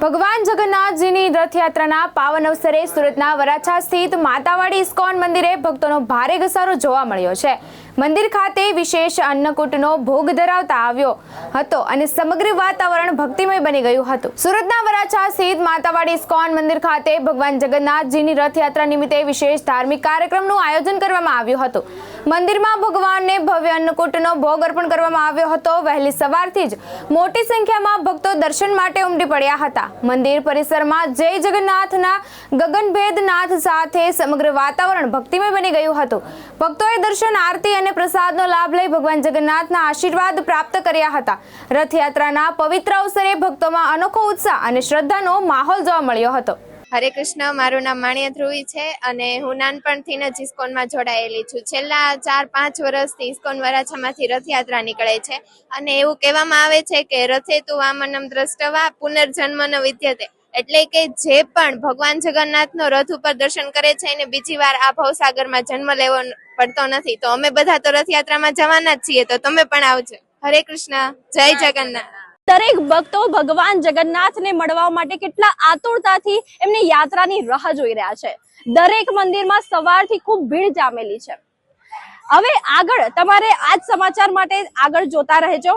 ભગવાન જગન્નાથજીની રથયાત્રાના પાવન અવસરે સુરતના વરાછા સ્થિત માતાવાડી ઇસ્કોન મંદિરે ભક્તોનો ભારે ઘસારો જોવા મળ્યો છે। મંદિર ખાતે વિશેષ અન્નકૂટનો ભોગ ધરાવતા આવ્યો હતો અને સમગ્ર વાતાવરણ ભક્તિમય બની ગયું હતું। સુરતના વરાછા સ્થિત માતાવાડી ઇસ્કોન મંદિર ખાતે ભગવાન જગન્નાથજીની રથયાત્રા નિમિત્તે વિશેષ ધાર્મિક કાર્યક્રમનું આયોજન કરવામાં આવ્યું હતું। મંદિરમાં ભગવાનને ભવ્ય અન્નકૂટનો ભોગ અર્પણ કરવામાં આવ્યો હતો। વહેલી સવારથી જ મોટી સંખ્યામાં ભક્તો દર્શન માટે ઉમટી પડ્યા હતા। મંદિર પરિસરમાં જય જગન્નાથના ગગનભેદ નાદ સાથે સમગ્ર વાતાવરણ ભક્તિમય બની ગયું હતું। ભક્તોએ દર્શન, આરતી અને પ્રસાદનો લાભ લઈ ભગવાન જગન્નાથના આશીર્વાદ પ્રાપ્ત કર્યા હતા। રથયાત્રાના પવિત્ર અવસરે ભક્તોમાં અનોખો ઉત્સાહ અને શ્રદ્ધાનો માહોલ જોવા મળ્યો હતો। હરે કૃષ્ણ, મારું નામ માણ્ય ધ્રુવી છે અને હું નાનપણથી જ ઇસ્કોનમાં જોડાયેલી છું। છેલ્લા 4-5 વર્ષથી ઇસ્કોન વરાછામાંથી રથયાત્રા નીકળે છે અને એવું કહેવામાં આવે છે કે રથેતુ વામનમ દ્રષ્ટવા પુનર્જન્મ ન વિદ્યતે, એટલે કે જે પણ ભગવાન જગન્નાથનો રથ ઉપર દર્શન કરે છે એને બીજી વાર આ ભવસાગરમાં જન્મ લેવો પડતો નથી। તો અમે બધા તો રથયાત્રામાં જવાના જ છીએ, તો તમે પણ આવજો। હરે કૃષ્ણ, જય જગન્નાથ। દરેક ભક્તો ભગવાન જગન્નાથને મળવા માટે કેટલા આતુરતાથી એમની યાત્રાની રાહ જોઈ રહ્યા છે। દરેક મંદિરમાં સવારથી ખૂબ ભીડ જામેલી છે। હવે આગળ તમારે આજ સમાચાર માટે આગળ જોતા રહેજો।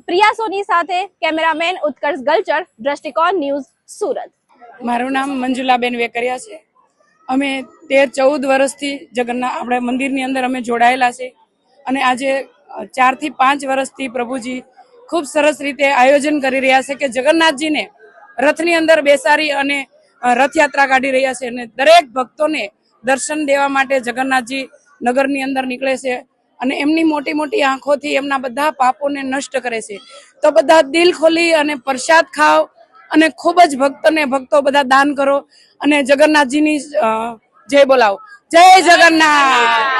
પ્રિયા સોની સાથે કેમેરામેન ઉત્કર્ષ ગલચર, દ્રષ્ટિકોણ ન્યૂઝ, સુરત। મારું નામ મંજુલાબેન વેકરિયા છે। અમે 13-14 વર્ષથી જગન્નાથ આપણે મંદિરની અંદર અમે જોડાયેલા છે અને આજે 4 થી 5 વર્ષથી પ્રભુજી ખૂબ સરસ રીતે આયોજન કરી રહ્યા છે કે જગન્નાથજીને રથની અંદર બેસાડી અને રથયાત્રા કાઢી રહ્યા છે અને દરેક ભક્તોને દર્શન દેવા માટે જગન્નાથજી નગરની અંદર નીકળે છે અને એમની મોટી મોટી આંખોથી એમના બધા પાપોને નષ્ટ કરે છે। તો બધા દિલ ખોલી અને પ્રસાદ ખાઓ અને ખૂબ જ ભક્તો બધા દાન કરો અને જગન્નાથજીની જય બોલાવો। જય જગન્નાથ।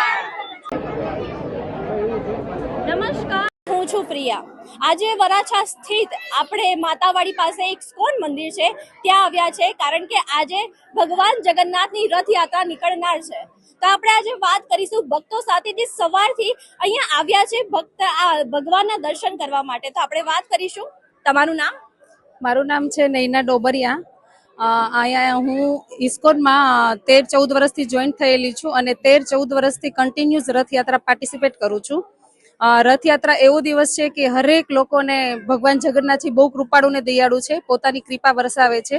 નમસ્કાર, હું છું પ્રિયા। આજે વરાછા સ્થિત આપણે માતાવાડી પાસે એક ઇસ્કોન મંદિર છે, ત્યાં આવ્યા છે કારણ કે આજે ભગવાન જગન્નાથની રથયાત્રા નીકળનાર છે। તો આપણે આજે વાત કરીશું ભક્તો સાથે જે સવારથી અહીંયા આવ્યા છે ભગવાનના દર્શન કરવા માટે। તો આપણે વાત કરીશું। તમારું નામ? મારું નામ છે નૈના ડોબરિયા। અહીંયા હું ઇસ્કોનમાં 13-14 વર્ષથી જોઈન્ટ થયેલી છું અને 13-14 વર્ષથી કન્ટિન્યુઅસ રથયાત્રા પાર્ટિસિપેટ કરું છું। રથયાત્રા એવો દિવસ છે કે હરેક લોકોને ભગવાન જગન્નાથજી બહુ કૃપાળુ ને દયાળુ છે, પોતાની કૃપા વરસાવે છે।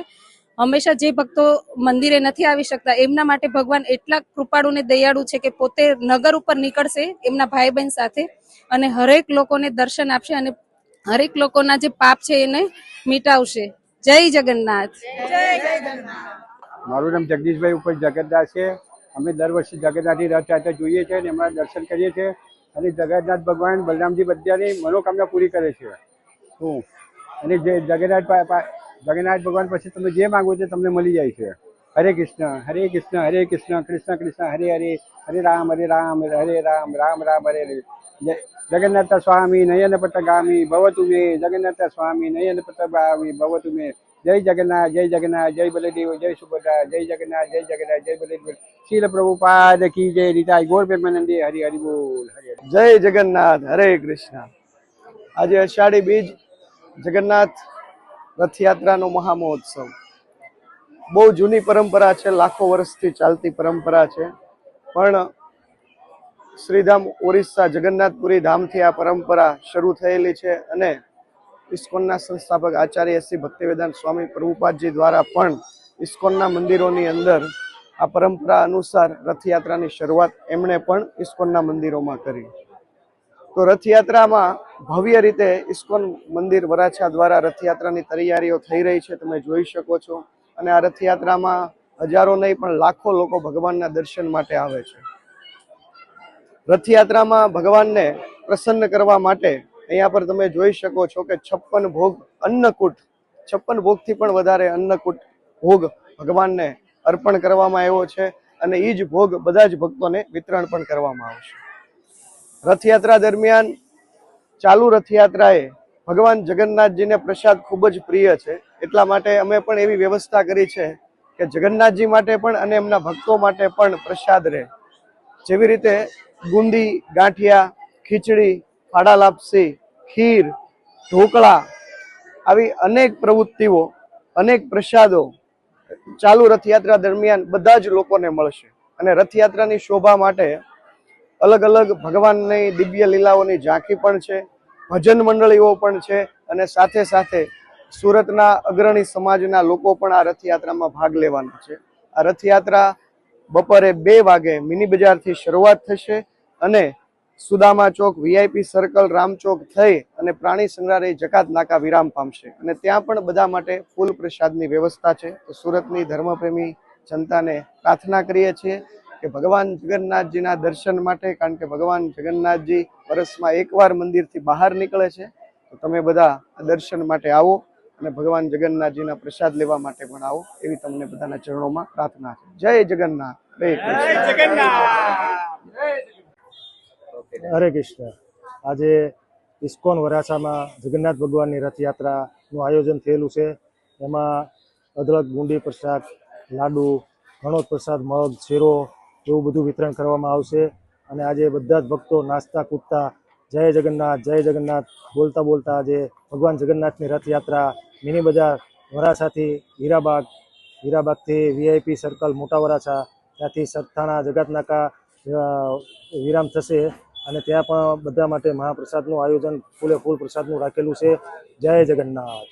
હંમેશા જે ભક્તો મંદિરે નથી આવી શકતા એમના માટે ભગવાન એટલા કૃપાળુ ને દયાળુ છે કે પોતે નગર ઉપર નીકળશે એમના ભાઈ બહેન સાથે અને હરેક લોકોને દર્શન આપશે અને હરેક લોકોના જે પાપ છે એને મિટાવશે। જય જગન્નાથ। મારું નામ જગદીશભાઈ ઉપર જગન્નાથ છે। અમે દર વર્ષે જગન્નાથની રથયાત્રા જોઈએ છીએ અને એમના દર્શન કરીએ છીએ અને જગન્નાથ ભગવાન બલરામજી બધાની મનોકામના પૂરી કરે છે। અને જે જગન્નાથ ભગવાન પછી તમે જે માંગો છો તમને મળી જાય છે। હરે કૃષ્ણ હરે કૃષ્ણ હરે કૃષ્ણ કૃષ્ણ કૃષ્ણ હરે હરે હરે રામ હરે રામ રામ રામ હરે હરે। જગન્નાથ સ્વામી નયન પટગામી ભવતુ મે, જગન્નાથ સ્વામી નયન પટગામી ભવતુ મે। જય જગન્નાથ જય જગન્નાથ જય બલદેવ જય સુભદ્રા જય જગન્નાથ જય જગન્નાથ જય બલદેવ। શીલ પ્રભુપાદ કી જય। રીતાય ગોર પ્રેમાનંદે હરિ હરિ બોલ હરિ। જય જગન્નાથ, હરે કૃષ્ણ। આજે અષાઢી બીજ જગન્નાથ રથયાત્રાનો મહામહોત્સવ બહુ જૂની પરંપરા છે, લાખો વર્ષથી ચાલતી પરંપરા છે, પણ શ્રીધામ ઓરિસ્સા જગન્નાથપુરી ધામથી આ પરંપરા શરૂ થયેલી છે અને ઇસ્કોનના સંસ્થાપક આચાર્ય શ્રી ભક્તિવેદાંત સ્વામી પ્રભુપાદજી દ્વારા પણ ઇસ્કોનના મંદિરોની અંદર આ પરંપરા અનુસાર રથયાત્રાની શરૂઆત એમણે પણ ઇસ્કોનના મંદિરોમાં કરી। તો રથયાત્રામાં ભવ્ય રીતે ઇસ્કોન મંદિર વરાછા દ્વારા રથયાત્રાની તૈયારીઓ થઈ રહી છે, તમે જોઈ શકો છો। અને આ રથયાત્રામાં હજારો નહીં પણ લાખો લોકો ભગવાનના દર્શન માટે આવે છે। રથયાત્રામાં ભગવાનને પ્રસન્ન કરવા માટે અહીંયા પર તમે જોઈ શકો છો કે 56 ભોગ અન્નકૂટ, 56 ભોગથી પણ વધારે અન્નકૂટ ભોગ ભગવાનને અર્પણ કરવામાં આવ્યો છે અને એ જ ભોગ બધા જ ભક્તોને વિતરણ પણ કરવામાં આવશે। રથયાત્રા દરમિયાન ચાલુ રથયાત્રાએ ભગવાન જગન્નાથજીને પ્રસાદ ખૂબ જ પ્રિય છે, એટલા માટે અમે પણ એવી વ્યવસ્થા કરી છે કે જગન્નાથજી માટે પણ અને એમના ભક્તો માટે પણ પ્રસાદ રહે। જેવી રીતે બુંદી, ગાંઠિયા, ખીચડી, ફાડા લાપસી, ખીર, ઢોકળા આવી અનેક પ્રવૃત્તિઓ અનેક પ્રસાદો ચાલુ રથયાત્રા દરમિયાન બધા જ લોકોને મળશે. અને રથયાત્રાની શોભા માટે અલગ અલગ ભગવાનની દિવ્ય લીલાઓની ઝાંખી પણ છે, ભજન મંડળીઓ પણ છે, અને સાથે સાથે સુરતના અગ્રણી સમાજના લોકો પણ આ રથયાત્રામાં ભાગ લેવાના છે. આ રથયાત્રા બપોરે 2 વાગે મિની બજારથી શરૂઆત થશે અને સુદામા ચોક, VIP સર્કલ, રામચોક થઈ અને પ્રાણી સંગ્રહાલય જકાત નાકા વિરામ પામશે. અને ત્યાં પણ બધા માટે ફૂલ પ્રસાદની વ્યવસ્થા છે. તો સુરતની ધર્મપ્રેમી જનતાને પ્રાર્થના કરીએ છીએ કે ભગવાન જગન્નાથજીના દર્શન માટે, કારણ કે ભગવાન જગન્નાથજી વર્ષમાં એકવાર મંદિરથી બહાર નીકળે છે, તો તમે બધા દર્શન માટે આવો અને ભગવાન જગન્નાથજીના પ્રસાદ લેવા માટે પણ આવો, એવી તમને બધાના ચરણોમાં પ્રાર્થના છે. જય જગન્નાથ. હરે કૃષ્ણ. આજે ઇસ્કોન વરાછામાં જગન્નાથ ભગવાનની રથયાત્રાનું આયોજન થયેલું છે. એમાં અદરક, બુંદી પ્રસાદ, લાડુ, ઘણો પ્રસાદ, મગ, શીરો એવું બધું વિતરણ કરવામાં આવશે. અને આજે બધા જ ભક્તો નાચતા કૂદતા જય જગન્નાથ જય જગન્નાથ બોલતા બોલતા આજે ભગવાન જગન્નાથની રથયાત્રા મિની બજાર વરાછાથી હીરાબાગથી VIP સર્કલ મોટા વરાછા, ત્યાંથી સરથાણા જગાતનાકા વિરામ થશે. અને ત્યાં પણ બધા માટે મહાપ્રસાદનું આયોજન ફૂલે ફૂલ પ્રસાદનું રાખેલું છે. જય જગન્નાથ.